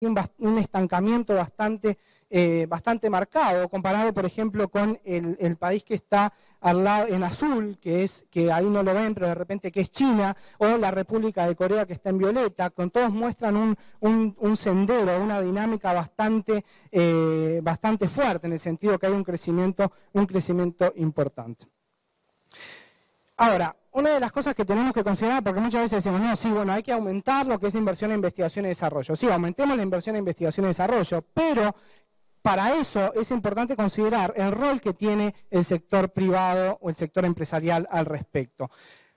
un estancamiento bastante marcado, comparado, por ejemplo, con el país que está al lado en azul, que ahí no lo ven, pero de repente que es China, o la República de Corea que está en violeta, con todos muestran un sendero, una dinámica bastante fuerte, en el sentido que hay un crecimiento importante. Ahora, una de las cosas que tenemos que considerar, porque muchas veces decimos, no, sí, bueno, hay que aumentar lo que es la inversión en investigación y desarrollo. Sí, aumentemos la inversión en investigación y desarrollo, pero para eso es importante considerar el rol que tiene el sector privado o el sector empresarial al respecto.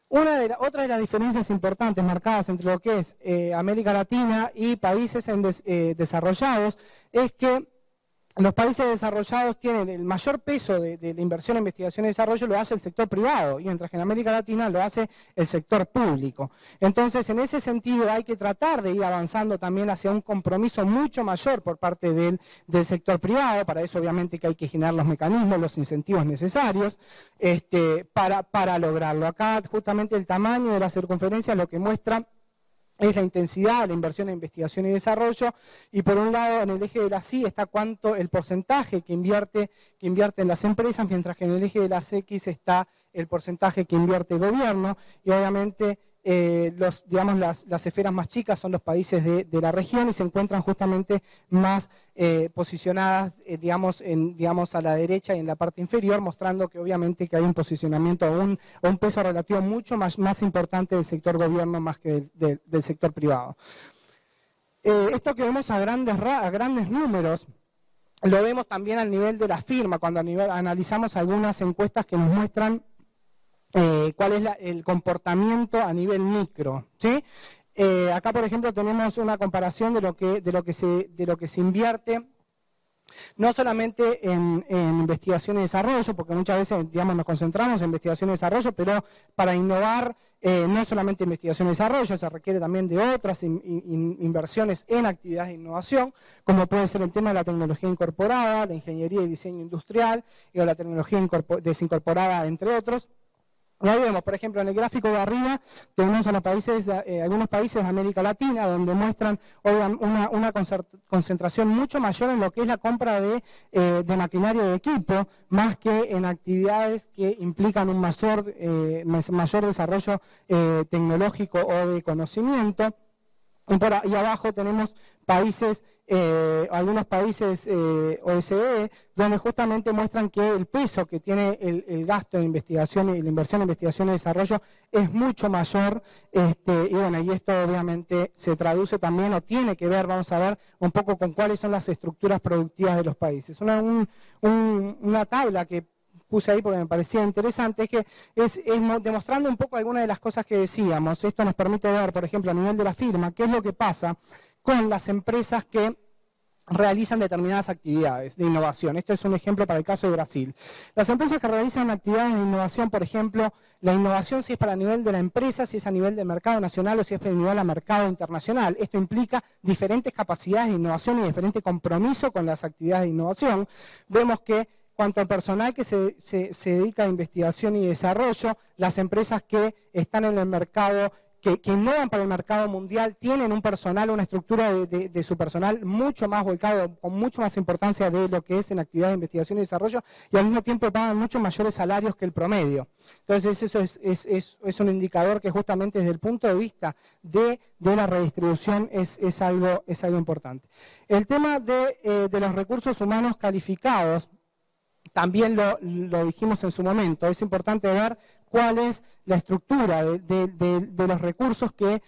Otra de las diferencias importantes marcadas entre lo que es América Latina y países desarrollados es que los países desarrollados tienen el mayor peso de la inversión en investigación y desarrollo, lo hace el sector privado, y mientras que en América Latina lo hace el sector público. Entonces, en ese sentido, hay que tratar de ir avanzando también hacia un compromiso mucho mayor por parte del sector privado. Para eso, obviamente, que hay que generar los mecanismos, los incentivos necesarios para lograrlo. Acá, justamente, el tamaño de la circunferencia lo que muestra es la intensidad de la inversión en investigación y desarrollo, y por un lado en el eje de las Y está el porcentaje que invierte en las empresas, mientras que en el eje de las X está el porcentaje que invierte el gobierno, y obviamente las esferas más chicas son los países de la región y se encuentran justamente más posicionadas a la derecha y en la parte inferior, mostrando que obviamente que hay un posicionamiento o un peso relativo mucho más importante del sector gobierno más que del sector privado. Esto que vemos a grandes números lo vemos también al nivel de la firma, cuando analizamos algunas encuestas que nos muestran cuál es el comportamiento a nivel micro, ¿sí? Acá, por ejemplo, tenemos una comparación de lo que se invierte, no solamente en investigación y desarrollo, porque muchas veces, nos concentramos en investigación y desarrollo, pero para innovar no solamente investigación y desarrollo, se requiere también de otras inversiones en actividades de innovación, como puede ser el tema de la tecnología incorporada, la ingeniería y diseño industrial, o la tecnología desincorporada, entre otros. Y ahí vemos, por ejemplo, en el gráfico de arriba tenemos a algunos países de América Latina donde muestran una concentración mucho mayor en lo que es la compra de maquinaria de equipo, más que en actividades que implican un mayor desarrollo tecnológico o de conocimiento. Y abajo tenemos algunos países OECD, donde justamente muestran que el peso que tiene el gasto en investigación y la inversión en investigación y desarrollo es mucho mayor, y esto obviamente se traduce también, o tiene que ver, vamos a ver, un poco con cuáles son las estructuras productivas de los países. Una tabla que puse ahí porque me parecía interesante, es que es demostrando un poco algunas de las cosas que decíamos. Esto nos permite ver, por ejemplo, a nivel de la firma, qué es lo que pasa con las empresas que realizan determinadas actividades de innovación. Esto es un ejemplo para el caso de Brasil. Las empresas que realizan actividades de innovación, por ejemplo, la innovación si es para nivel de la empresa, si es a nivel del mercado nacional o si es a nivel del mercado internacional. Esto implica diferentes capacidades de innovación y diferente compromiso con las actividades de innovación. Vemos que cuanto al personal que se dedica a investigación y desarrollo, las empresas que están en el mercado, que innovan para el mercado mundial, tienen un personal, una estructura de su personal mucho más volcado, con mucho más importancia de lo que es en actividad de investigación y desarrollo, y al mismo tiempo pagan mucho mayores salarios que el promedio. Entonces eso es un indicador que justamente desde el punto de vista de la redistribución es algo importante. El tema de los recursos humanos calificados, también lo dijimos en su momento. Es importante ver cuál es la estructura de los recursos de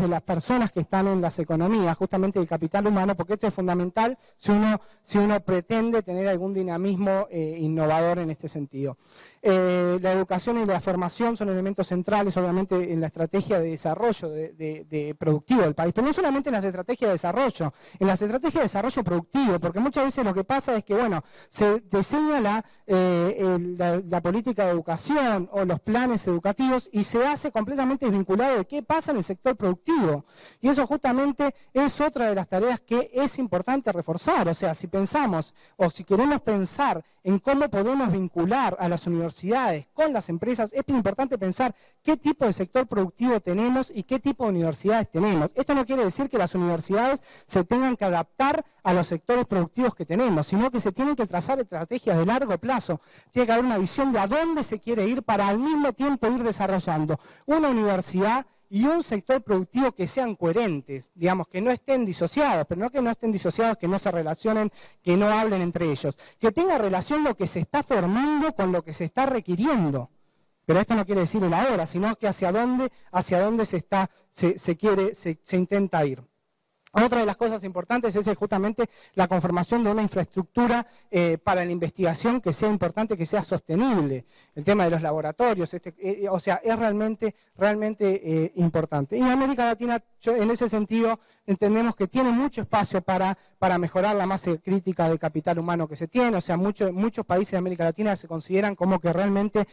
las personas que están en las economías, justamente el capital humano, porque esto es fundamental si uno pretende tener algún dinamismo innovador en este sentido. La educación y la formación son elementos centrales, obviamente, en la estrategia de desarrollo de productivo del país, pero no solamente en las estrategias de desarrollo, en las estrategias de desarrollo productivo, porque muchas veces lo que pasa es que, se diseña la política de educación o los planes educativos y se hace completamente desvinculado de qué pasa en el sector productivo. Y eso justamente es otra de las tareas que es importante reforzar. O sea, si pensamos o si queremos pensar en cómo podemos vincular a las universidades con las empresas, es importante pensar qué tipo de sector productivo tenemos y qué tipo de universidades tenemos. Esto no quiere decir que las universidades se tengan que adaptar a los sectores productivos que tenemos, sino que se tienen que trazar estrategias de largo plazo. Tiene que haber una visión de a dónde se quiere ir para al mismo tiempo ir desarrollando una universidad y un sector productivo que sean coherentes, digamos, que no estén disociados, pero no que no estén disociados, que no se relacionen, que no hablen entre ellos, que tenga relación lo que se está formando con lo que se está requiriendo. Pero esto no quiere decir el ahora, sino que hacia dónde se intenta ir. Otra de las cosas importantes es justamente la conformación de una infraestructura para la investigación que sea importante, que sea sostenible. El tema de los laboratorios, o sea, es realmente importante. Y en América Latina, en ese sentido, entendemos que tiene mucho espacio para mejorar la masa crítica de capital humano que se tiene. O sea, muchos países de América Latina se consideran como que realmente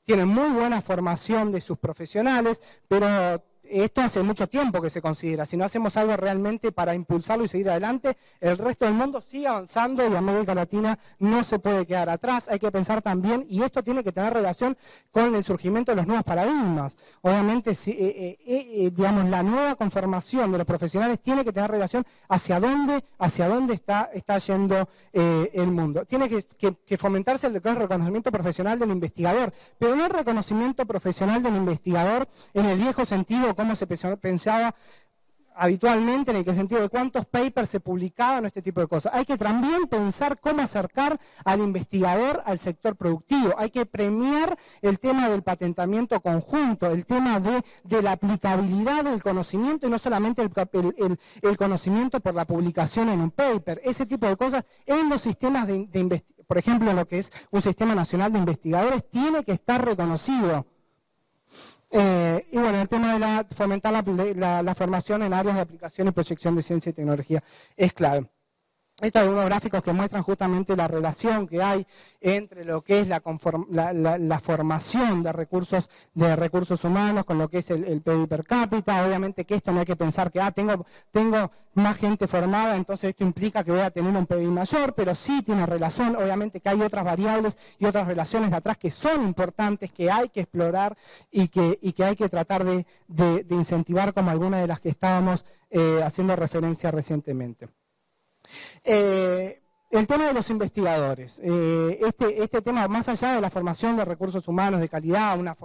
tienen muy buena formación de sus profesionales, pero esto hace mucho tiempo que se considera. Si no hacemos algo realmente para impulsarlo y seguir adelante, el resto del mundo sigue avanzando y América Latina no se puede quedar atrás. Hay que pensar también, y esto tiene que tener relación con el surgimiento de los nuevos paradigmas. Obviamente, digamos, la nueva conformación de los profesionales tiene que tener relación hacia dónde está yendo el mundo. Tiene que fomentarse el reconocimiento profesional del investigador, pero no el reconocimiento profesional del investigador en el viejo sentido, cómo se pensaba habitualmente, en el sentido de cuántos papers se publicaban, este tipo de cosas. Hay que también pensar cómo acercar al investigador al sector productivo. Hay que premiar el tema del patentamiento conjunto, el tema de la aplicabilidad del conocimiento y no solamente el conocimiento por la publicación en un paper. Ese tipo de cosas en los sistemas de investigación, por ejemplo, en lo que es un sistema nacional de investigadores, tiene que estar reconocido. Y bueno, el tema de fomentar la formación en áreas de aplicación y proyección de ciencia y tecnología es clave. Estos son unos gráficos que muestran justamente la relación que hay entre lo que es la formación de recursos humanos con lo que es el PIB per cápita. Obviamente que esto no hay que pensar que tengo más gente formada, entonces esto implica que voy a tener un PIB mayor, pero sí tiene relación. Obviamente que hay otras variables y otras relaciones de atrás que son importantes, que hay que explorar y que hay que tratar de incentivar, como algunas de las que estábamos haciendo referencia recientemente. El tema de los investigadores, este tema, más allá de la formación de recursos humanos de calidad, una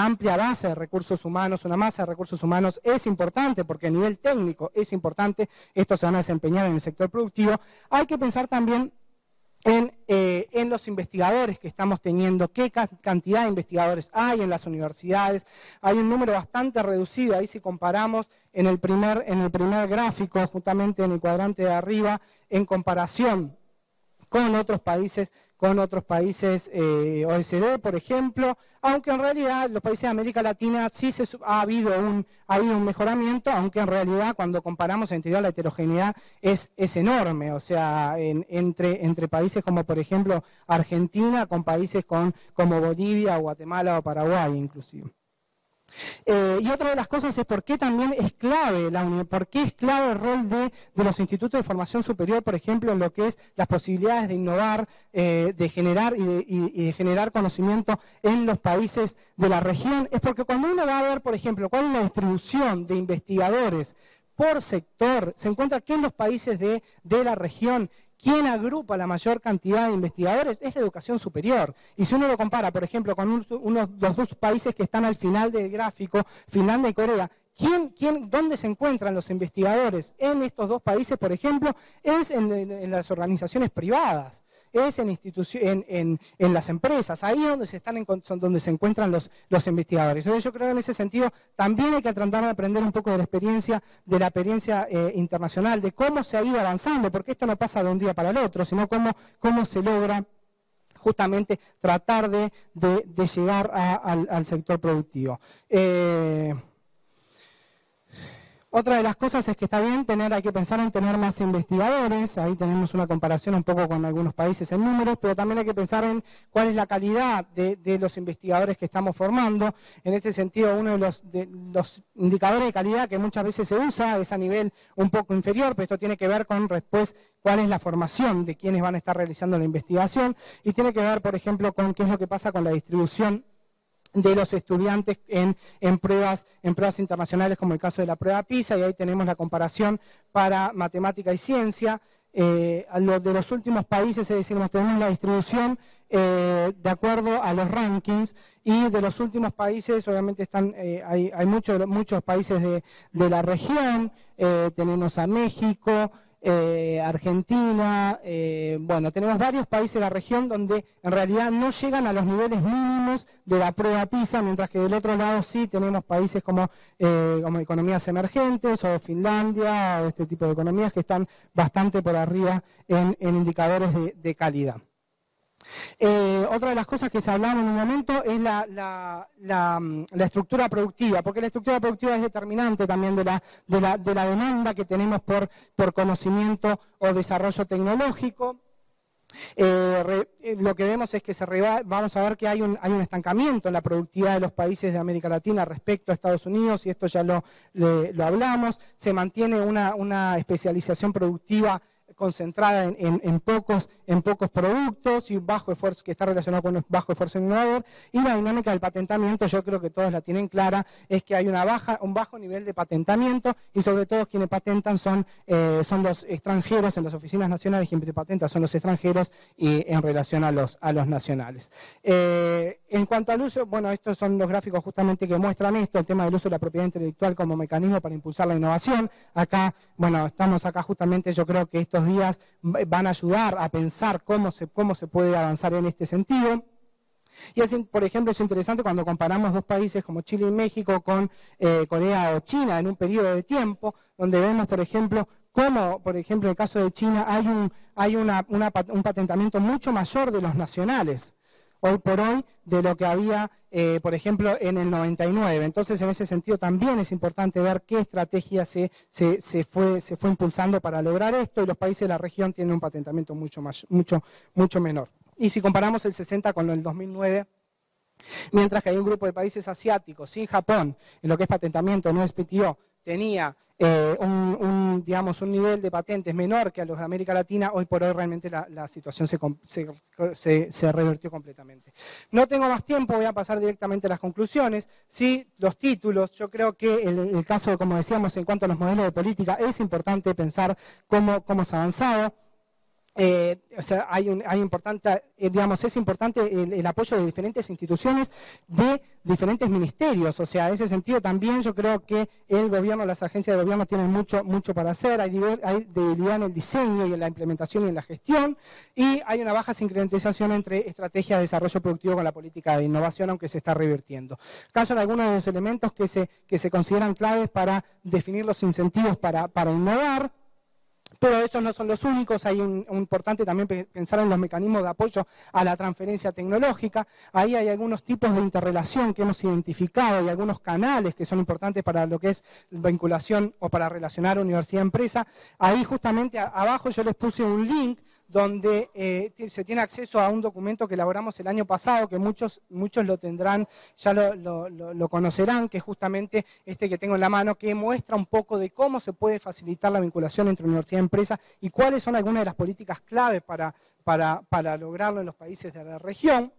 amplia base de recursos humanos, una masa de recursos humanos es importante porque a nivel técnico es importante, estos se van a desempeñar en el sector productivo. Hay que pensar también en los investigadores que estamos teniendo, qué cantidad de investigadores hay en las universidades. Hay un número bastante reducido, ahí si comparamos en el primer gráfico, justamente en el cuadrante de arriba, en comparación con otros países OECD, por ejemplo, aunque en realidad los países de América Latina sí ha habido un mejoramiento, aunque en realidad cuando comparamos en teoría la heterogeneidad es enorme, o sea, entre países como por ejemplo Argentina con países como Bolivia, Guatemala o Paraguay inclusive. Y otra de las cosas es por qué también es clave por qué es clave el rol de los institutos de formación superior, por ejemplo, en lo que es las posibilidades de innovar, de generar y de generar conocimiento en los países de la región. Es porque cuando uno va a ver, por ejemplo, cuál es la distribución de investigadores por sector, se encuentra que en los países de la región ¿quién agrupa la mayor cantidad de investigadores? Es la educación superior. Y si uno lo compara, por ejemplo, con los dos países que están al final del gráfico, Finlandia y Corea, ¿dónde se encuentran los investigadores en estos dos países, por ejemplo? Es en las organizaciones privadas. Es en las empresas, ahí donde se encuentran los investigadores. Entonces yo creo que en ese sentido también hay que tratar de aprender un poco de la experiencia internacional, de cómo se ha ido avanzando, porque esto no pasa de un día para el otro, sino cómo se logra justamente tratar de llegar al sector productivo. Otra de las cosas es que está bien hay que pensar en tener más investigadores, ahí tenemos una comparación un poco con algunos países en números, pero también hay que pensar en cuál es la calidad de los investigadores que estamos formando. En ese sentido, uno de los indicadores de calidad que muchas veces se usa es a nivel un poco inferior, pero esto tiene que ver con después cuál es la formación de quienes van a estar realizando la investigación y tiene que ver, por ejemplo, con qué es lo que pasa con la distribución de los estudiantes en pruebas internacionales, como el caso de la prueba PISA, y ahí tenemos la comparación para matemática y ciencia. De los últimos países, es decir, tenemos la distribución de acuerdo a los rankings, y de los últimos países, obviamente hay muchos países de la región, tenemos a México, Argentina, bueno, tenemos varios países de la región donde en realidad no llegan a los niveles mínimos de la prueba PISA, mientras que del otro lado sí tenemos países como economías emergentes o Finlandia o este tipo de economías que están bastante por arriba en indicadores de calidad. Otra de las cosas que se hablaban en un momento es la estructura productiva, porque la estructura productiva es determinante también de la demanda que tenemos por conocimiento o desarrollo tecnológico. Lo que vemos es que vamos a ver que hay un estancamiento en la productividad de los países de América Latina respecto a Estados Unidos, y esto ya lo hablamos. Se mantiene una especialización productiva concentrada en pocos productos y bajo esfuerzo, que está relacionado con un bajo esfuerzo innovador, y la dinámica del patentamiento, yo creo que todos la tienen clara, es que hay un bajo nivel de patentamiento, y sobre todo quienes patentan son los extranjeros. En las oficinas nacionales quienes patentan son los extranjeros y en relación a los nacionales. En cuanto al uso, bueno, estos son los gráficos justamente que muestran esto, el tema del uso de la propiedad intelectual como mecanismo para impulsar la innovación. Acá, bueno, estamos acá justamente, yo creo que estos días van a ayudar a pensar cómo se puede avanzar en este sentido. Y por ejemplo, es interesante cuando comparamos dos países como Chile y México con Corea o China en un periodo de tiempo, donde vemos, por ejemplo, cómo, por ejemplo, en el caso de China hay un patentamiento mucho mayor de los nacionales hoy por hoy de lo que había, por ejemplo, en el 99. Entonces, en ese sentido también es importante ver qué estrategia se fue impulsando para lograr esto, y los países de la región tienen un patentamiento mucho menor. Y si comparamos el 60 con el 2009, mientras que hay un grupo de países asiáticos, sin Japón, en lo que es patentamiento, no es PTO, tenía un nivel de patentes menor que a los de América Latina, hoy por hoy realmente la situación se revertió completamente. No tengo más tiempo, voy a pasar directamente a las conclusiones. Sí, los títulos, yo creo que el caso, como decíamos, en cuanto a los modelos de política, es importante pensar cómo se ha avanzado. O sea, es importante el apoyo de diferentes instituciones, de diferentes ministerios. O sea, en ese sentido también yo creo que el gobierno, las agencias de gobierno tienen mucho para hacer. Hay debilidad en el diseño y en la implementación y en la gestión, y hay una baja sincronización entre estrategia de desarrollo productivo con la política de innovación, aunque se está revirtiendo. Acá son algunos de los elementos que se consideran claves para definir los incentivos para innovar. Pero esos no son los únicos, hay importante también pensar en los mecanismos de apoyo a la transferencia tecnológica. Ahí hay algunos tipos de interrelación que hemos identificado y algunos canales que son importantes para lo que es vinculación o para relacionar universidad-empresa. Ahí justamente abajo yo les puse un link donde se tiene acceso a un documento que elaboramos el año pasado, que muchos lo tendrán, ya lo conocerán, que es justamente este que tengo en la mano, que muestra un poco de cómo se puede facilitar la vinculación entre universidad y empresa y cuáles son algunas de las políticas claves para lograrlo en los países de la región.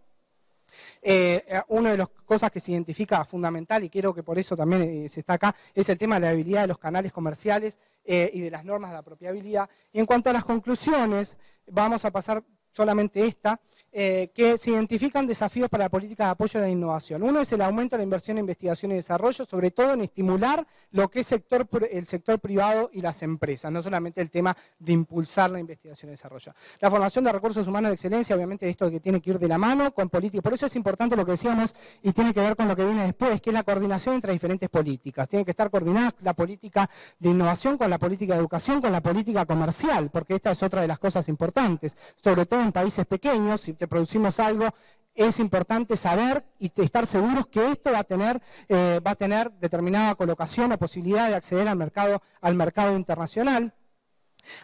Una de las cosas que se identifica fundamental, y creo que por eso también se está acá, es el tema de la habilidad de los canales comerciales y de las normas de apropiabilidad. Y en cuanto a las conclusiones, vamos a pasar solamente esta, que se identifican desafíos para la política de apoyo a la innovación. Uno es el aumento de la inversión en investigación y desarrollo, sobre todo en estimular lo que es el sector privado y las empresas, no solamente el tema de impulsar la investigación y desarrollo. La formación de recursos humanos de excelencia, obviamente esto que tiene que ir de la mano con políticas. Por eso es importante lo que decíamos y tiene que ver con lo que viene después, que es la coordinación entre diferentes políticas. Tiene que estar coordinada la política de innovación con la política de educación, con la política comercial, porque esta es otra de las cosas importantes, sobre todo en países pequeños. Si producimos algo, es importante saber y estar seguros que esto va a tener determinada colocación o posibilidad de acceder al mercado internacional.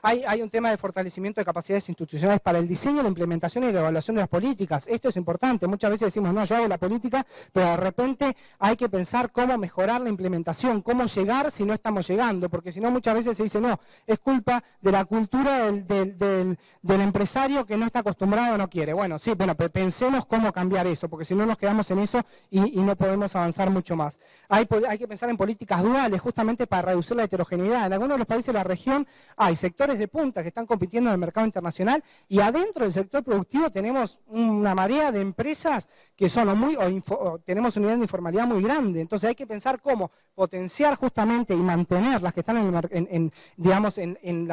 Hay un tema de fortalecimiento de capacidades institucionales para el diseño, la implementación y la evaluación de las políticas. Esto es importante. Muchas veces decimos, no, yo hago la política, pero de repente hay que pensar cómo mejorar la implementación, cómo llegar si no estamos llegando, porque si no muchas veces se dice, no, es culpa de la cultura del empresario que no está acostumbrado o no quiere. Bueno, sí, bueno, pero pensemos cómo cambiar eso, porque si no nos quedamos en eso y no podemos avanzar mucho más. Hay que pensar en políticas duales justamente para reducir la heterogeneidad. En algunos de los países de la región hay sectores de punta que están compitiendo en el mercado internacional y adentro del sector productivo tenemos una marea de empresas que son tenemos un nivel de informalidad muy grande. Entonces hay que pensar cómo potenciar justamente y mantener las que están en